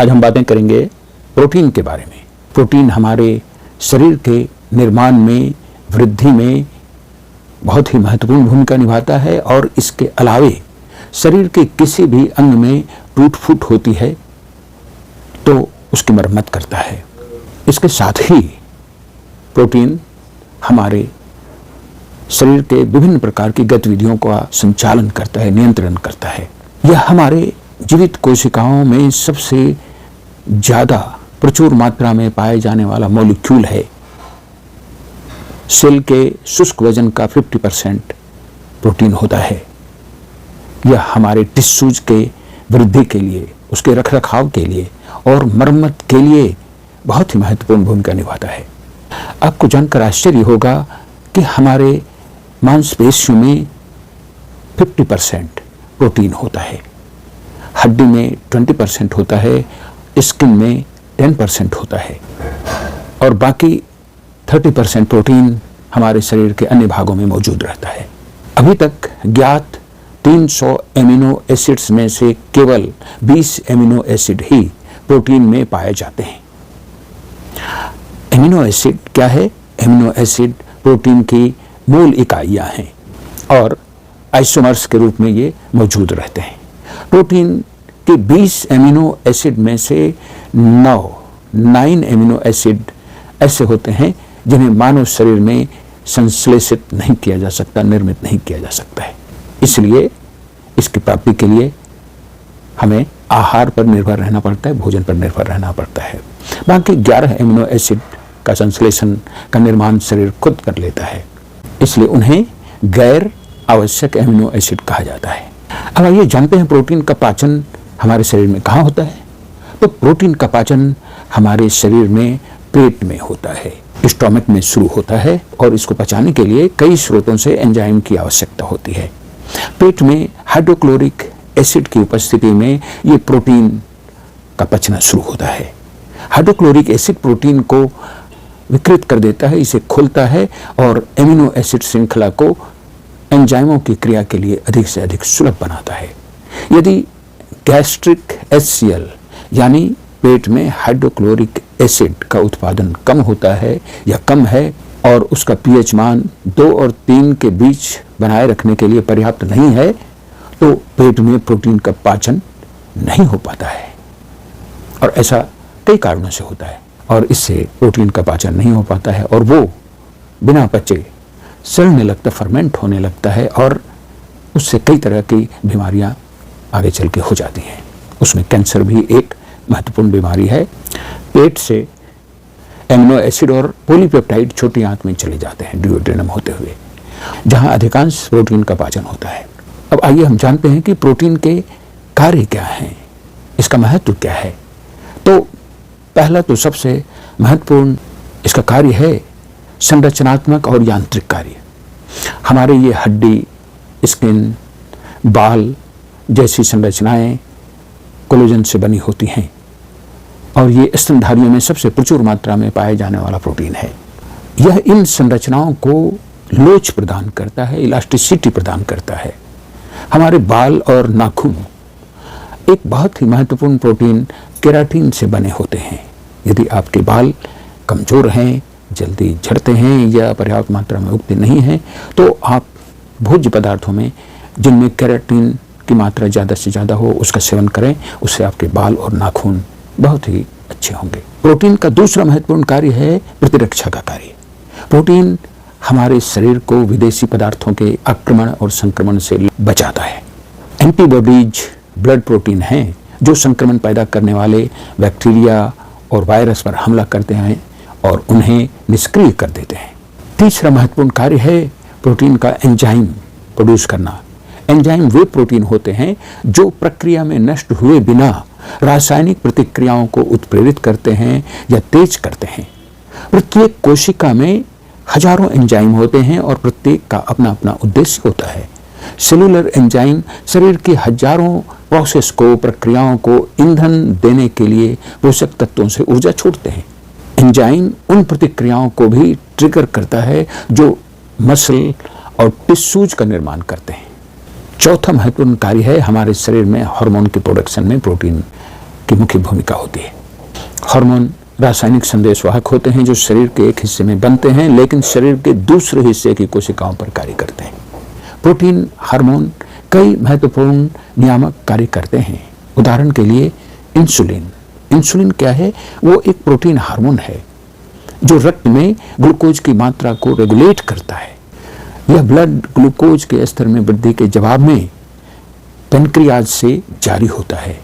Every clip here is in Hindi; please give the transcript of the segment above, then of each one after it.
आज हम बातें करेंगे प्रोटीन के बारे में। प्रोटीन हमारे शरीर के निर्माण में, वृद्धि में बहुत ही महत्वपूर्ण भूमिका निभाता है और इसके अलावे शरीर के किसी भी अंग में टूट फूट होती है तो उसकी मरम्मत करता है। इसके साथ ही प्रोटीन हमारे शरीर के विभिन्न प्रकार की गतिविधियों का संचालन करता है, नियंत्रण करता है। यह हमारे जीवित कोशिकाओं में सबसे ज्यादा प्रचुर मात्रा में पाए जाने वाला मॉलिक्यूल है। सेल के शुष्क वजन का 50% प्रोटीन होता है। यह हमारे टिश्यूज के वृद्धि के लिए, उसके रखरखाव के लिए और मरम्मत के लिए बहुत ही महत्वपूर्ण भूमिका निभाता है। आपको जानकर आश्चर्य होगा कि हमारे मांसपेशियों में 50% प्रोटीन होता है, हड्डी में 20% होता है, स्किन में 10% होता है और बाकी 30% प्रोटीन हमारे शरीर के अन्य भागों में मौजूद रहता है। अभी तक ज्ञात 300 एमिनो एसिड्स में से केवल 20 एमिनो एसिड ही प्रोटीन में पाए जाते हैं। एमिनो एसिड क्या है? एमिनो एसिड प्रोटीन की मूल इकाइयां हैं और आइसोमर्स के रूप में ये मौजूद रहते हैं। प्रोटीन के 20 एमिनो एसिड में से 9 एमिनो एसिड ऐसे होते हैं जिन्हें मानव शरीर में संश्लेषित नहीं किया जा सकता, निर्मित नहीं किया जा सकता है। इसलिए इसकी प्राप्ति के लिए हमें आहार पर निर्भर रहना पड़ता है, भोजन पर निर्भर रहना पड़ता है। बाकी 11 एमिनो एसिड का संश्लेषण का निर्माण शरीर खुद कर लेता है, इसलिए उन्हें गैर आवश्यक एमिनो एसिड कहा जाता है। अब आइए जानते हैं प्रोटीन का पाचन हमारे शरीर में कहाँ होता है। तो प्रोटीन का पाचन हमारे शरीर में पेट में होता है, स्टोमक में शुरू होता है और इसको पचाने के लिए कई स्रोतों से एंजाइम की आवश्यकता होती है। पेट में हाइड्रोक्लोरिक एसिड की उपस्थिति में ये प्रोटीन का पचना शुरू होता है। हाइड्रोक्लोरिक एसिड प्रोटीन को विकृत कर देता है, इसे खोलता है और एमिनो एसिड श्रृंखला को एंजाइमों की क्रिया के लिए अधिक से अधिक सुलभ बनाता है। यदि गैस्ट्रिक HCl यानी पेट में हाइड्रोक्लोरिक एसिड का उत्पादन कम होता है या कम है और उसका pH मान 2 और 3 के बीच बनाए रखने के लिए पर्याप्त नहीं है तो पेट में प्रोटीन का पाचन नहीं हो पाता है और ऐसा कई कारणों से होता है और इससे प्रोटीन का पाचन नहीं हो पाता है और वो बिना पचे सड़ने लगता, फर्मेंट होने लगता है और उससे कई तरह की बीमारियां आगे चल के हो जाती हैं। उसमें कैंसर भी एक महत्वपूर्ण बीमारी है। पेट से एमिनो एसिड और पॉलीपेप्टाइड छोटी आंत में चले जाते हैं ड्यूओडेनम होते हुए, जहां अधिकांश प्रोटीन का पाचन होता है। अब आइए हम जानते हैं कि प्रोटीन के कार्य क्या हैं, इसका महत्व क्या है। तो पहला तो सबसे महत्वपूर्ण इसका कार्य है संरचनात्मक और यांत्रिक कार्य। हमारे ये हड्डी, स्किन, बाल जैसी संरचनाएं कोलेजन से बनी होती हैं और ये स्तनधारियों में सबसे प्रचुर मात्रा में पाए जाने वाला प्रोटीन है। यह इन संरचनाओं को लोच प्रदान करता है, इलास्टिसिटी प्रदान करता है। हमारे बाल और नाखून एक बहुत ही महत्वपूर्ण प्रोटीन केराटिन से बने होते हैं। यदि आपके बाल कमजोर हैं, जल्दी झड़ते हैं या पर्याप्त मात्रा में उगते नहीं हैं तो आप भोज्य पदार्थों में जिनमें केराटिन की मात्रा ज़्यादा से ज़्यादा हो उसका सेवन करें, उससे आपके बाल और नाखून बहुत ही अच्छे होंगे। प्रोटीन का दूसरा महत्वपूर्ण कार्य है प्रतिरक्षा का कार्य। प्रोटीन हमारे शरीर को विदेशी पदार्थों के आक्रमण और संक्रमण से बचाता है। एंटीबॉडीज ब्लड प्रोटीन हैं जो संक्रमण पैदा करने वाले बैक्टीरिया और वायरस पर हमला करते हैं और उन्हें निष्क्रिय कर देते हैं। तीसरा महत्वपूर्ण कार्य है प्रोटीन का एंजाइम प्रोड्यूस करना। एंजाइम वे प्रोटीन होते हैं जो प्रक्रिया में नष्ट हुए बिना रासायनिक प्रतिक्रियाओं को उत्प्रेरित करते हैं या तेज करते हैं। प्रत्येक कोशिका में हजारों एंजाइम होते हैं और प्रत्येक का अपना अपना उद्देश्य होता है। सेलुलर एंजाइम शरीर के हजारों प्रोसेस को, प्रक्रियाओं को ईंधन देने के लिए पोषक तत्वों से ऊर्जा छोड़ते हैं। एंजाइम उन प्रतिक्रियाओं को भी ट्रिगर करता है जो मसल और टिश्यूज का निर्माण करते हैं। चौथा महत्वपूर्ण कार्य है हमारे शरीर में हार्मोन के प्रोडक्शन में प्रोटीन की मुख्य भूमिका होती है। हार्मोन रासायनिक संदेशवाहक होते हैं जो शरीर के एक हिस्से में बनते हैं लेकिन शरीर के दूसरे हिस्से की कोशिकाओं पर कार्य करते हैं। प्रोटीन हार्मोन कई महत्वपूर्ण नियामक कार्य करते हैं। उदाहरण के लिए इंसुलिन। इंसुलिन क्या है? वो एक प्रोटीन हार्मोन है जो रक्त में ग्लूकोज की मात्रा को रेगुलेट करता है। यह ब्लड ग्लूकोज के स्तर में वृद्धि के जवाब में पैनक्रियाज से जारी होता है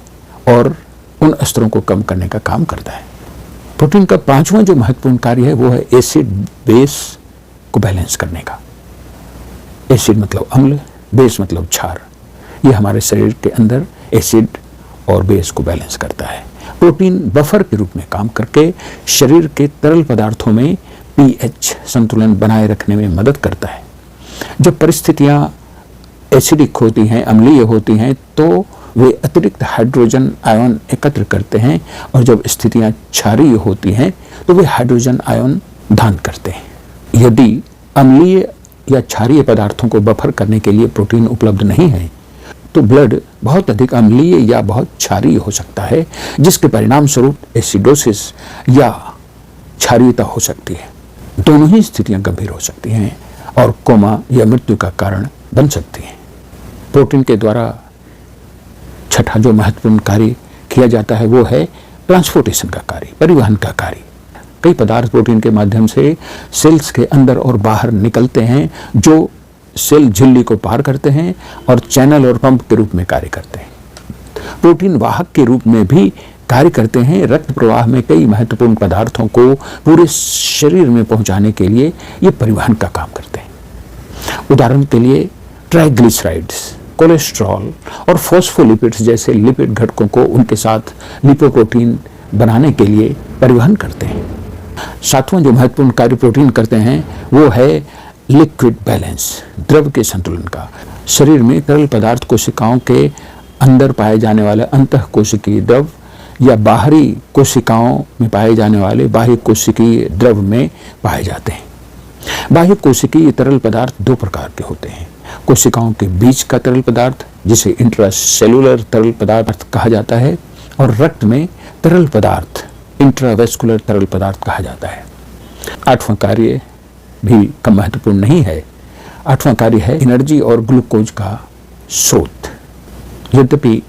और उन स्तरों को कम करने का काम करता है। प्रोटीन का पांचवां जो महत्वपूर्ण कार्य है वो है एसिड बेस को बैलेंस करने का। एसिड मतलब अम्ल, बेस मतलब क्षार। ये हमारे शरीर के अंदर एसिड और बेस को बैलेंस करता है। प्रोटीन बफर के रूप में काम करके शरीर के तरल पदार्थों में पीएच संतुलन बनाए रखने में मदद करता है। जब परिस्थितियां एसिडिक होती हैं, अम्लीय होती हैं, तो वे अतिरिक्त हाइड्रोजन आयन एकत्र करते हैं और जब स्थितियां क्षारीय होती हैं तो वे हाइड्रोजन आयन दान करते हैं। यदि अम्लीय या क्षारीय पदार्थों को बफर करने के लिए प्रोटीन उपलब्ध नहीं है तो ब्लड बहुत अधिक अम्लीय या बहुत क्षारीय हो सकता है, जिसके परिणाम स्वरूप एसिडोसिस या क्षारीयता हो सकती है। दोनों ही स्थितियां गंभीर हो सकती हैं और कोमा या मृत्यु का कारण बन सकती हैं। प्रोटीन के द्वारा छठा जो महत्वपूर्ण कार्य किया जाता है वो है ट्रांसपोर्टेशन का कार्य, परिवहन का कार्य। कई पदार्थ प्रोटीन के माध्यम से सेल्स के अंदर और बाहर निकलते हैं जो सेल झिल्ली को पार करते हैं और चैनल और पंप के रूप में कार्य करते हैं। प्रोटीन वाहक के रूप में भी कार्य करते हैं। रक्त प्रवाह में कई महत्वपूर्ण पदार्थों को पूरे शरीर में पहुंचाने के लिए ये परिवहन का काम करते हैं। उदाहरण के लिए ट्राइग्लिसराइड्स, कोलेस्ट्रॉल और फॉस्फोलिपिड्स जैसे लिपिड घटकों को उनके साथ लिपोप्रोटीन बनाने के लिए परिवहन करते हैं। सातवां जो महत्वपूर्ण कार्य प्रोटीन करते हैं वो है लिक्विड बैलेंस, द्रव के संतुलन का। शरीर में तरल पदार्थ कोशिकाओं के अंदर पाए जाने वाले अंतः कोशिकीय द्रव या बाहरी कोशिकाओं में पाए जाने वाले बाह्य कोशिकीय द्रव में पाए जाते हैं। बाह्य कोशिकीय तरल पदार्थ दो प्रकार के होते हैं। कोशिकाओं के बीच का तरल पदार्थ जिसे इंट्रासेलुलर तरल पदार्थ कहा जाता है और रक्त में तरल पदार्थ इंट्रावेस्कुलर तरल पदार्थ कहा जाता है। आठवां कार्य भी कम महत्वपूर्ण नहीं है। आठवां कार्य है एनर्जी और ग्लूकोज का स्रोत। यद्यपि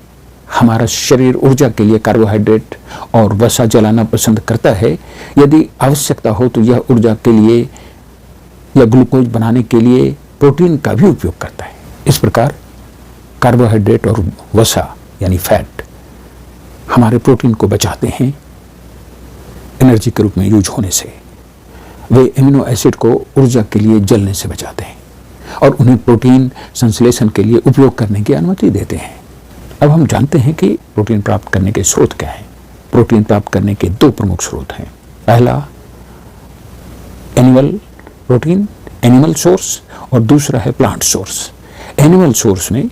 हमारा शरीर ऊर्जा के लिए कार्बोहाइड्रेट और वसा जलाना पसंद करता है, यदि आवश्यकता हो तो यह ऊर्जा के लिए या ग्लूकोज बनाने के लिए प्रोटीन का भी उपयोग करता है। इस प्रकार कार्बोहाइड्रेट और वसा यानी फैट हमारे प्रोटीन को बचाते हैं एनर्जी के रूप में यूज होने से। वे एमिनो एसिड को ऊर्जा के लिए जलने से बचाते हैं और उन्हें प्रोटीन संश्लेषण के लिए उपयोग करने की अनुमति देते हैं। अब हम जानते हैं कि प्रोटीन प्राप्त करने के स्रोत क्या हैं। प्रोटीन प्राप्त करने के दो प्रमुख स्रोत हैं। पहला एनिमल प्रोटीन, एनिमल सोर्स, और दूसरा है प्लांट सोर्स। एनिमल सोर्स में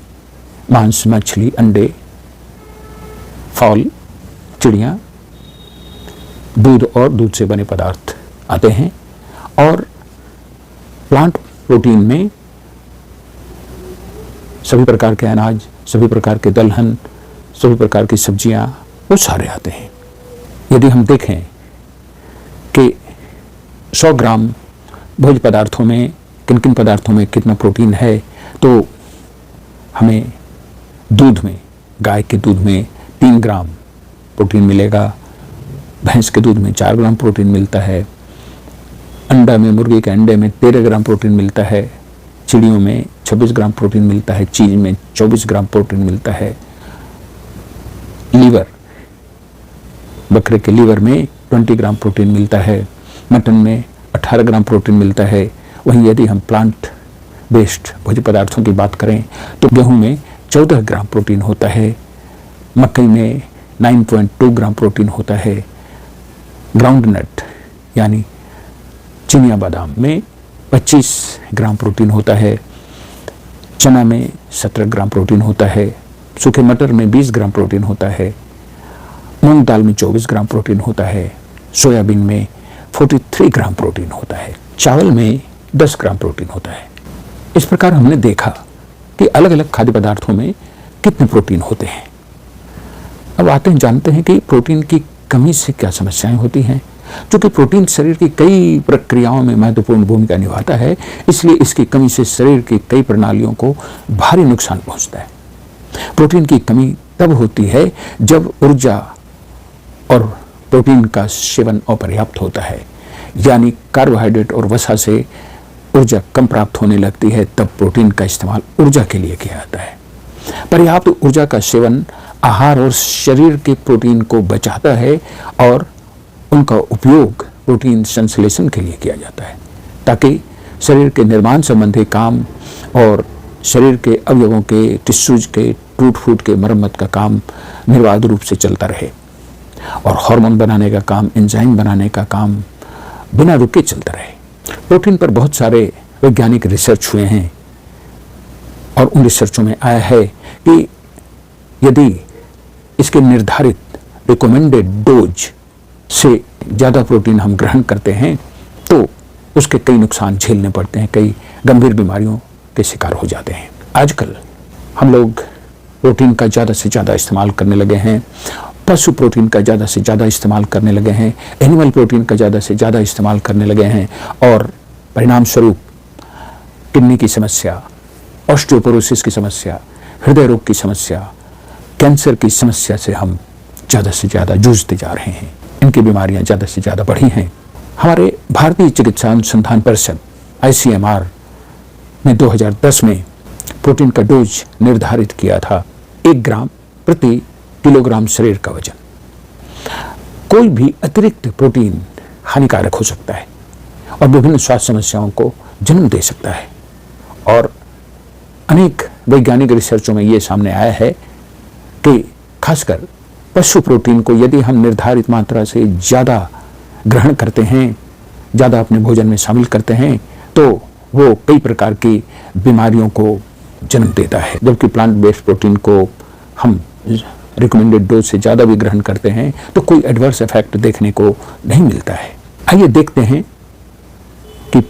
मांस, मछली, अंडे, फल, चिड़िया, दूध और दूध से बने पदार्थ आते हैं और प्लांट प्रोटीन में सभी प्रकार के अनाज, सभी प्रकार के दलहन, सभी प्रकार की सब्जियां, वो सारे आते हैं। यदि हम देखें कि 100 ग्राम भोज्य पदार्थों में किन किन पदार्थों में कितना प्रोटीन है, तो हमें दूध में, गाय के दूध में 3 ग्राम प्रोटीन मिलेगा, भैंस के दूध में 4 ग्राम प्रोटीन मिलता है, अंडा में, मुर्गी के अंडे में 13 ग्राम प्रोटीन मिलता है, चिड़ियों में 26 ग्राम प्रोटीन मिलता है, चीज में 24 ग्राम प्रोटीन मिलता है, लीवर, बकरे के लीवर में 20 ग्राम प्रोटीन मिलता है, मटन में 18 ग्राम प्रोटीन मिलता है। वहीं यदि हम प्लांट बेस्ड भोज्य पदार्थों की बात करें तो गेहूं में 14 ग्राम प्रोटीन होता है, मकई में 9.2 ग्राम प्रोटीन होता है, ग्राउंडनट यानी चिनिया बादाम में 25 ग्राम प्रोटीन होता है, चना में 17 ग्राम प्रोटीन होता है, सूखे मटर में 20 ग्राम प्रोटीन होता है, मूंग दाल में 24 ग्राम प्रोटीन होता है, सोयाबीन में 43 ग्राम प्रोटीन होता है, चावल में 10 ग्राम प्रोटीन होता है। इस प्रकार हमने देखा कि अलग अलग खाद्य पदार्थों में कितने प्रोटीन होते हैं। अब आते हैं, जानते हैं कि प्रोटीन की कमी से क्या समस्याएं होती हैं। क्योंकि प्रोटीन शरीर की कई प्रक्रियाओं में महत्वपूर्ण भूमिका निभाता है, इसलिए इसकी कमी से शरीर की कई प्रणालियों को भारी नुकसान पहुंचता है। प्रोटीन की कमी तब होती है जब ऊर्जा और प्रोटीन का सेवन अपर्याप्त होता है, यानी कार्बोहाइड्रेट और वसा से ऊर्जा कम प्राप्त होने लगती है, तब प्रोटीन का इस्तेमाल ऊर्जा के लिए किया जाता है। पर्याप्त ऊर्जा का सेवन आहार और शरीर के प्रोटीन को बचाता है और उनका उपयोग प्रोटीन संश्लेषण के लिए किया जाता है, ताकि शरीर के निर्माण संबंधी काम और शरीर के अवयवों के टिश्यूज के टूट फूट के मरम्मत का काम निर्बाध रूप से चलता रहे और हार्मोन बनाने का काम, एंजाइम बनाने का काम बिना रुके चलता रहे। प्रोटीन पर बहुत सारे वैज्ञानिक रिसर्च हुए हैं और उन रिसर्चों में आया है कि यदि इसके निर्धारित रिकमेंडेड डोज से ज़्यादा प्रोटीन हम ग्रहण करते हैं तो उसके कई नुकसान झेलने पड़ते हैं, कई गंभीर बीमारियों के शिकार हो जाते हैं। आजकल हम लोग प्रोटीन का ज़्यादा से ज़्यादा इस्तेमाल करने लगे हैं, पशु प्रोटीन का ज़्यादा से ज़्यादा इस्तेमाल करने लगे हैं, एनिमल प्रोटीन का ज़्यादा से ज़्यादा इस्तेमाल करने लगे हैं और परिणाम स्वरूप किडनी की समस्या, ऑस्टियोपोरोसिस की समस्या, हृदय रोग की समस्या, कैंसर की समस्या से हम ज़्यादा से ज़्यादा जूझते जा रहे हैं। इनकी बीमारियां ज़्यादा से ज़्यादा बढ़ी हैं। हमारे भारतीय चिकित्सा अनुसंधान परिषद ICMR ने 2010 में प्रोटीन का डोज निर्धारित किया था 1 ग्राम प्रति किलोग्राम शरीर का वजन। कोई भी अतिरिक्त प्रोटीन हानिकारक हो सकता है और विभिन्न स्वास्थ्य समस्याओं को जन्म दे सकता है और अनेक वैज्ञानिक रिसर्चों में ये सामने आया है कि खासकर पशु प्रोटीन को यदि हम निर्धारित मात्रा से ज़्यादा ग्रहण करते हैं, ज़्यादा अपने भोजन में शामिल करते हैं, तो वो कई प्रकार की बीमारियों को जन्म देता है। जबकि प्लांट बेस्ड प्रोटीन को हम रिकमेंडेड डोज से ज़्यादा भी ग्रहण करते हैं तो कोई एडवर्स इफेक्ट देखने को नहीं मिलता है। आइए देखते हैं कि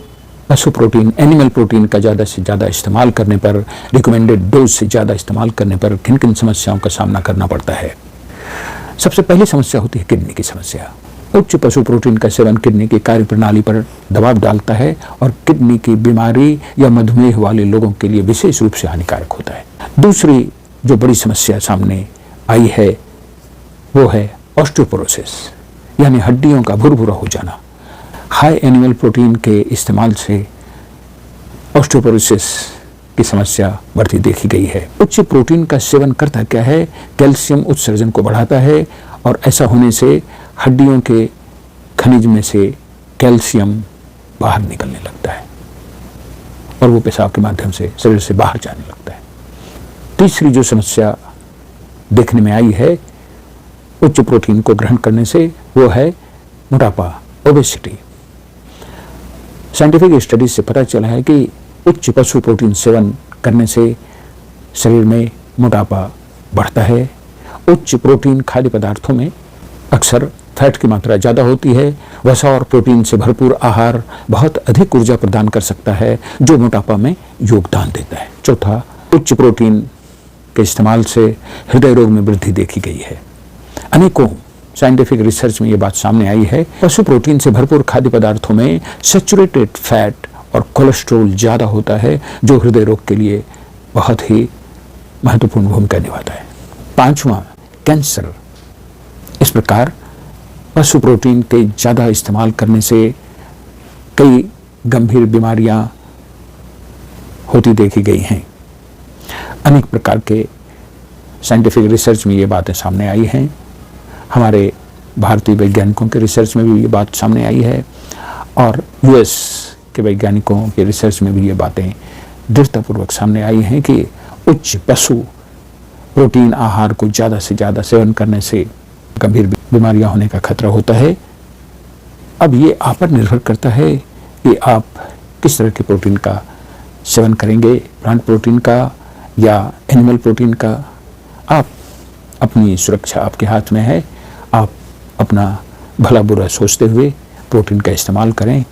पशु प्रोटीन, एनिमल प्रोटीन का ज़्यादा से ज़्यादा इस्तेमाल करने पर, रिकमेंडेड डोज से ज़्यादा इस्तेमाल करने पर किन किन समस्याओं का सामना करना पड़ता है। सबसे पहली समस्या होती है किडनी की समस्या। उच्च पशु प्रोटीन का सेवन किडनी की कार्य प्रणाली पर दबाव डालता है और किडनी की बीमारी या मधुमेह वाले लोगों के लिए विशेष रूप से हानिकारक होता है। दूसरी जो बड़ी समस्या सामने आई है वो है ऑस्टियोपोरोसिस, यानी हड्डियों का भुरभुरा हो जाना। हाई एनिमल प्रोटीन के इस्तेमाल से ऑस्टियोपोरोसिस की समस्या बढ़ती देखी गई है। उच्च प्रोटीन का सेवन करता क्या है, कैल्शियम उत्सर्जन को बढ़ाता है और ऐसा होने से हड्डियों के खनिज में से कैल्शियम बाहर निकलने लगता है और वो पेशाब के माध्यम से शरीर से बाहर जाने लगता है। तीसरी जो समस्या देखने में आई है उच्च प्रोटीन को ग्रहण करने से वो है मोटापा, ओबेसिटी। साइंटिफिक स्टडीज से पता चला है कि उच्च पशु प्रोटीन सेवन करने से शरीर में मोटापा बढ़ता है। उच्च प्रोटीन खाद्य पदार्थों में अक्सर फैट की मात्रा ज़्यादा होती है। वसा और प्रोटीन से भरपूर आहार बहुत अधिक ऊर्जा प्रदान कर सकता है जो मोटापा में योगदान देता है। चौथा, उच्च प्रोटीन के इस्तेमाल से हृदय रोग में वृद्धि देखी गई है। अनेकों साइंटिफिक रिसर्च में ये बात सामने आई है, पशु प्रोटीन से भरपूर खाद्य पदार्थों में सैचुरेटेड फैट और कोलेस्ट्रॉल ज़्यादा होता है जो हृदय रोग के लिए बहुत ही महत्वपूर्ण भूमिका निभाता है। पांचवा, कैंसर। इस प्रकार पशु प्रोटीन के ज़्यादा इस्तेमाल करने से कई गंभीर बीमारियां होती देखी गई हैं। अनेक प्रकार के साइंटिफिक रिसर्च में ये बातें सामने आई हैं। हमारे भारतीय वैज्ञानिकों के रिसर्च में भी ये बात सामने आई है और US के वैज्ञानिकों के रिसर्च में भी ये बातें दृढ़तापूर्वक सामने आई हैं कि उच्च पशु प्रोटीन आहार को ज़्यादा से ज़्यादा सेवन करने से गंभीर बीमारियां होने का खतरा होता है। अब ये आप पर निर्भर करता है कि आप किस तरह के प्रोटीन का सेवन करेंगे, प्लांट प्रोटीन का या एनिमल प्रोटीन का। आप अपनी सुरक्षा आपके हाथ में है। आप अपना भला बुरा सोचते हुए प्रोटीन का इस्तेमाल करें।